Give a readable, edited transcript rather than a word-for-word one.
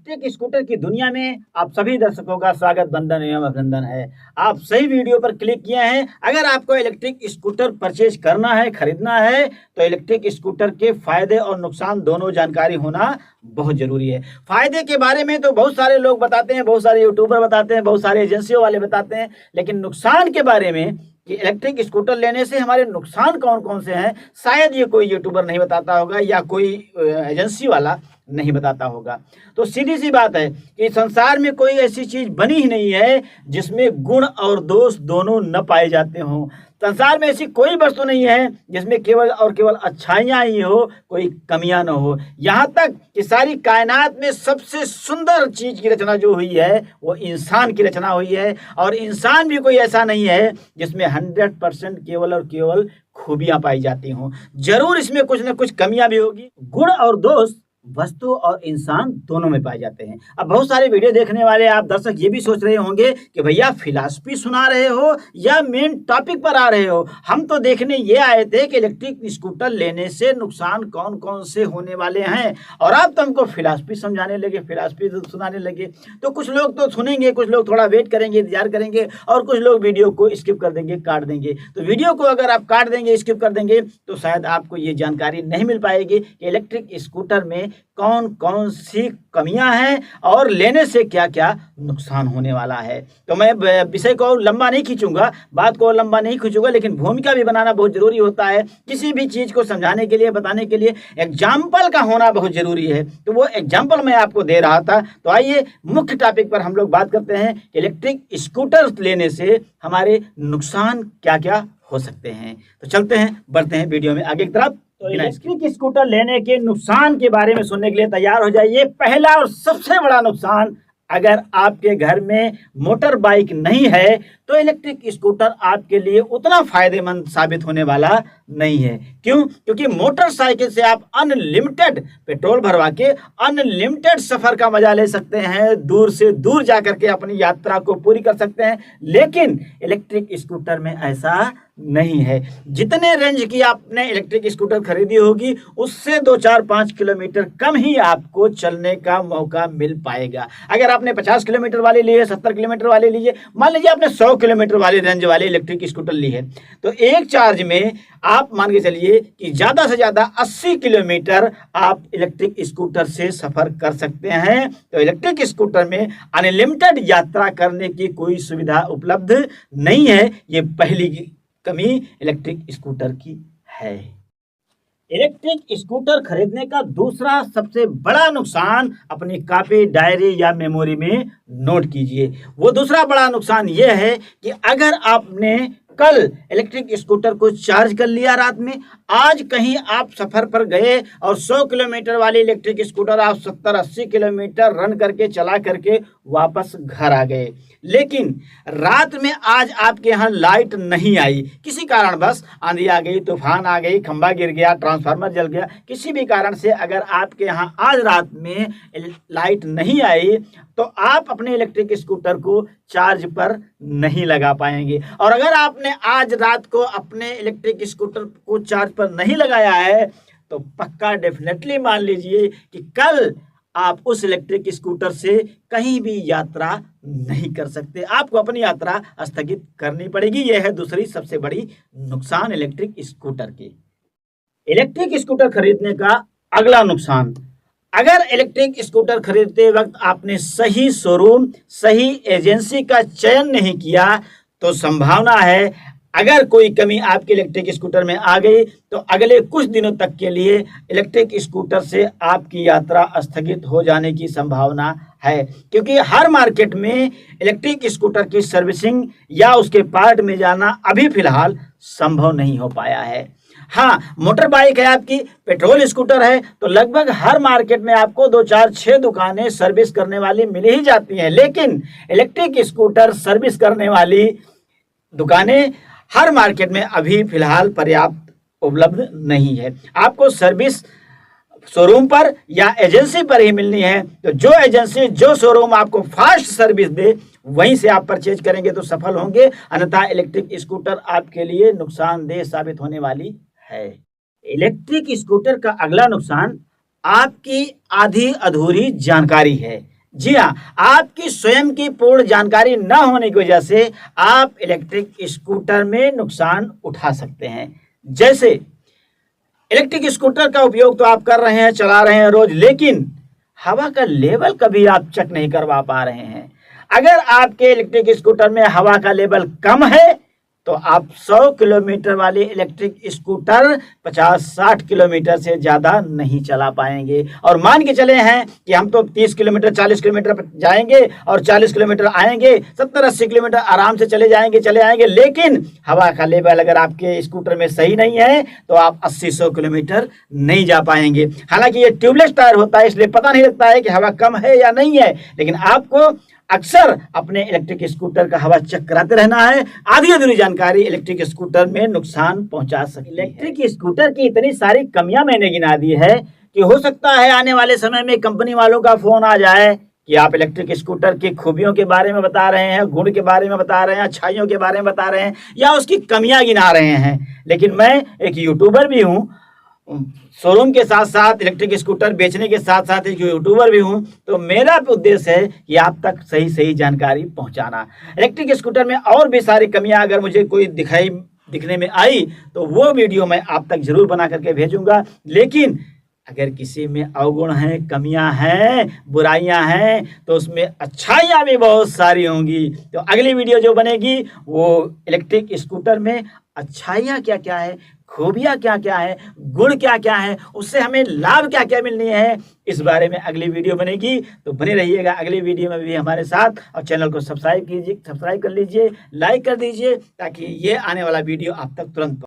Electric scooter की दुनिया में आप सभी दर्शकों का स्वागत, वंदन एवं अभिनंदन है। आप सही वीडियो पर क्लिक किए हैं। अगर आपको इलेक्ट्रिक स्कूटर परचेज करना है, खरीदना है, तो इलेक्ट्रिक स्कूटर के फायदे और नुकसान दोनों जानकारी होना बहुत जरूरी है। फायदे के बारे में तो बहुत सारे लोग बताते हैं, बहुत सारे यूट्यूबर बताते हैं, बहुत सारे एजेंसियों वाले बताते हैं, लेकिन नुकसान के बारे में कि इलेक्ट्रिक स्कूटर लेने से हमारे नुकसान कौन कौन से हैं, शायद ये कोई यूट्यूबर नहीं बताता होगा या कोई एजेंसी वाला नहीं बताता होगा। तो सीधी सी बात है कि संसार में कोई ऐसी चीज बनी ही नहीं है जिसमें गुण और दोष दोनों न पाए जाते हों। संसार में ऐसी कोई वस्तु नहीं है जिसमें केवल और केवल अच्छाइयाँ ही हो, कोई कमियां न हो। यहाँ तक कि सारी कायनात में सबसे सुंदर चीज की रचना जो हुई है वो इंसान की रचना हुई है, और इंसान भी कोई ऐसा नहीं है जिसमें 100% केवल और केवल खूबियां पाई जाती हों। जरूर इसमें कुछ न कुछ कमियां भी होगी। गुण और दोष वस्तु और इंसान दोनों में पाए जाते हैं। अब बहुत सारे वीडियो देखने वाले आप दर्शक ये भी सोच रहे होंगे कि भैया फिलॉसफी सुना रहे हो या मेन टॉपिक पर आ रहे हो। हम तो देखने ये आए थे कि इलेक्ट्रिक स्कूटर लेने से नुकसान कौन कौन से होने वाले हैं, और आप तो हमको फिलॉसफी समझाने लगे, फिलॉसफी सुनाने लगे। तो कुछ लोग तो सुनेंगे, कुछ लोग थोड़ा वेट करेंगे, इंतजार करेंगे, और कुछ लोग वीडियो को स्किप कर देंगे, काट देंगे। तो वीडियो को अगर आप काट देंगे, स्किप कर देंगे, तो शायद आपको ये जानकारी नहीं मिल पाएगी कि इलेक्ट्रिक स्कूटर में कौन कौन सी कमियां हैं और लेने से क्या क्या नुकसान होने वाला है। तो मैं विषय को लंबा नहीं खींचूंगा, बात को लंबा नहीं खींचूंगा, लेकिन भूमिका भी बनाना बहुत जरूरी होता है। किसी भी चीज को समझाने के लिए, बताने के लिए एग्जाम्पल का होना बहुत जरूरी है। तो वो एग्जाम्पल मैं आपको दे रहा था। तो आइए मुख्य टॉपिक पर हम लोग बात करते हैं। इलेक्ट्रिक स्कूटर लेने से हमारे नुकसान क्या क्या हो सकते हैं। तो चलते हैं, बढ़ते हैं वीडियो में आगे की तरफ। तो इलेक्ट्रिक स्कूटर लेने के नुकसान के बारे में सुनने के लिए तैयार हो जाइए। पहला और सबसे बड़ा नुकसान, अगर आपके घर में मोटर बाइक नहीं है तो इलेक्ट्रिक स्कूटर आपके लिए उतना फायदेमंद साबित होने वाला नहीं है। क्यों? क्योंकि मोटरसाइकिल से आप अनलिमिटेड पेट्रोल भरवा के अनलिमिटेड सफर का मजा ले सकते हैं, दूर से दूर जाकर के अपनी यात्रा को पूरी कर सकते हैं। लेकिन इलेक्ट्रिक स्कूटर में ऐसा नहीं है। जितने रेंज की आपने इलेक्ट्रिक स्कूटर खरीदी होगी उससे 2-4-5 किलोमीटर कम ही आपको चलने का मौका मिल पाएगा। अगर आपने 50 किलोमीटर वाली ली है, 70 किलोमीटर वाली लीजिए, मान लीजिए आपने 100 किलोमीटर वाली रेंज वाली इलेक्ट्रिक स्कूटर ली है, तो एक चार्ज में आप मान के चलिए कि ज्यादा से ज्यादा 80 किलोमीटर आप इलेक्ट्रिक स्कूटर से सफर कर सकते हैं। तो इलेक्ट्रिक स्कूटर में अनलिमिटेड यात्रा करने की कोई सुविधा उपलब्ध नहीं है। ये पहली कमी इलेक्ट्रिक स्कूटर की है। इलेक्ट्रिक स्कूटर खरीदने का दूसरा सबसे बड़ा नुकसान अपनी कॉपी, डायरी या मेमोरी में नोट कीजिए। वो दूसरा बड़ा नुकसान ये है कि अगर आपने कल इलेक्ट्रिक स्कूटर को चार्ज कर लिया रात में, आज कहीं आप सफर पर गए और 100 किलोमीटर वाली इलेक्ट्रिक स्कूटर आप 70-80 किलोमीटर रन करके चला करके वापस घर आ गए, लेकिन रात में आज आपके यहाँ लाइट नहीं आई, किसी कारण बस आंधी आ गई, तूफान आ गई, खंभा गिर गया, ट्रांसफार्मर जल गया, किसी भी कारण से अगर आपके यहाँ आज रात में लाइट नहीं आई तो आप अपने इलेक्ट्रिक स्कूटर को चार्ज पर नहीं लगा पाएंगे। और अगर आपने आज रात को अपने इलेक्ट्रिक स्कूटर को चार्ज पर नहीं लगाया है तो पक्का डेफिनेटली मान लीजिए कि कल आप उस इलेक्ट्रिक स्कूटर से कहीं भी यात्रा नहीं कर सकते, आपको अपनी यात्रा स्थगित करनी पड़ेगी। यह है दूसरी सबसे बड़ी नुकसान इलेक्ट्रिक स्कूटर की। इलेक्ट्रिक स्कूटर खरीदने का अगला नुकसान, अगर इलेक्ट्रिक स्कूटर खरीदते वक्त आपने सही शोरूम, सही एजेंसी का चयन नहीं किया तो संभावना है अगर कोई कमी आपके इलेक्ट्रिक स्कूटर में आ गई तो अगले कुछ दिनों तक के लिए इलेक्ट्रिक स्कूटर से आपकी यात्रा स्थगित हो जाने की संभावना है। क्योंकि हर मार्केट में इलेक्ट्रिक स्कूटर की सर्विसिंग या उसके पार्ट में जाना अभी फिलहाल संभव नहीं हो पाया है। हाँ, मोटर बाइक है आपकी, पेट्रोल स्कूटर है, तो लगभग हर मार्केट में आपको 2-4-6 दुकानें सर्विस करने वाली मिल ही जाती हैं, लेकिन इलेक्ट्रिक स्कूटर सर्विस करने वाली दुकानें हर मार्केट में अभी फिलहाल पर्याप्त उपलब्ध नहीं है। आपको सर्विस शोरूम पर या एजेंसी पर ही मिलनी है। तो जो एजेंसी, जो शोरूम आपको फास्ट सर्विस दे वहीं से आप परचेज करेंगे तो सफल होंगे, अन्यथा इलेक्ट्रिक स्कूटर आपके लिए नुकसानदेह साबित होने वाली है। इलेक्ट्रिक स्कूटर का अगला नुकसान आपकी आधी अधूरी जानकारी है। जी हाँ, आपकी स्वयं की पूर्ण जानकारी न होने की वजह से आप इलेक्ट्रिक स्कूटर में नुकसान उठा सकते हैं। जैसे इलेक्ट्रिक स्कूटर का उपयोग तो आप कर रहे हैं, चला रहे हैं रोज, लेकिन हवा का लेवल कभी आप चेक नहीं करवा पा रहे हैं। अगर आपके इलेक्ट्रिक स्कूटर में हवा का लेवल कम है तो आप 100 किलोमीटर वाली इलेक्ट्रिक स्कूटर 50-60 किलोमीटर से ज़्यादा नहीं चला पाएंगे। और मान के चले हैं कि हम तो 30 किलोमीटर 40 किलोमीटर पर जाएंगे और 40 किलोमीटर आएंगे, 70-80 किलोमीटर आराम से चले जाएंगे, चले आएंगे, लेकिन हवा का लेवल अगर आपके स्कूटर में सही नहीं है तो आप 80-100 किलोमीटर नहीं जा पाएंगे। हालांकि ये ट्यूबलेस टायर होता है इसलिए पता नहीं लगता है कि हवा कम है या नहीं है, लेकिन आपको अक्सर अपने इलेक्ट्रिक स्कूटर का हवा चेक कराते रहना है। आधी अधूरी जानकारी इलेक्ट्रिक स्कूटर में नुकसान पहुंचा सकती है। इलेक्ट्रिक स्कूटर की इतनी सारी कमियां मैंने गिना दी है कि हो सकता है आने वाले समय में कंपनी वालों का फोन आ जाए कि आप इलेक्ट्रिक स्कूटर की खूबियों के बारे में बता रहे हैं, गुण के बारे में बता रहे हैं, अच्छाइयों के बारे में बता रहे हैं या उसकी कमियां गिना रहे हैं। लेकिन मैं एक यूट्यूबर भी हूँ, शोरूम के साथ साथ इलेक्ट्रिक स्कूटर बेचने के साथ साथ एक यूट्यूबर भी हूं, तो मेरा उद्देश्य है कि आप तक सही जानकारी पहुंचाना। इलेक्ट्रिक स्कूटर में और भी सारी कमियां अगर मुझे कोई दिखने में आई तो वो वीडियो मैं आप तक जरूर बना करके भेजूंगा। लेकिन अगर किसी में अवगुण हैं, कमियां हैं, बुराइयां हैं तो उसमें अच्छाइयां भी बहुत सारी होंगी। तो अगली वीडियो जो बनेगी वो इलेक्ट्रिक स्कूटर में अच्छाइयां क्या क्या है, खूबियां क्या क्या है, गुण क्या क्या है, उससे हमें लाभ क्या क्या मिलनी है, इस बारे में अगली वीडियो बनेगी। तो बने रहिएगा अगली वीडियो में भी हमारे साथ, और चैनल को सब्सक्राइब कर लीजिए, लाइक कर दीजिए ताकि ये आने वाला वीडियो आप तक तुरंत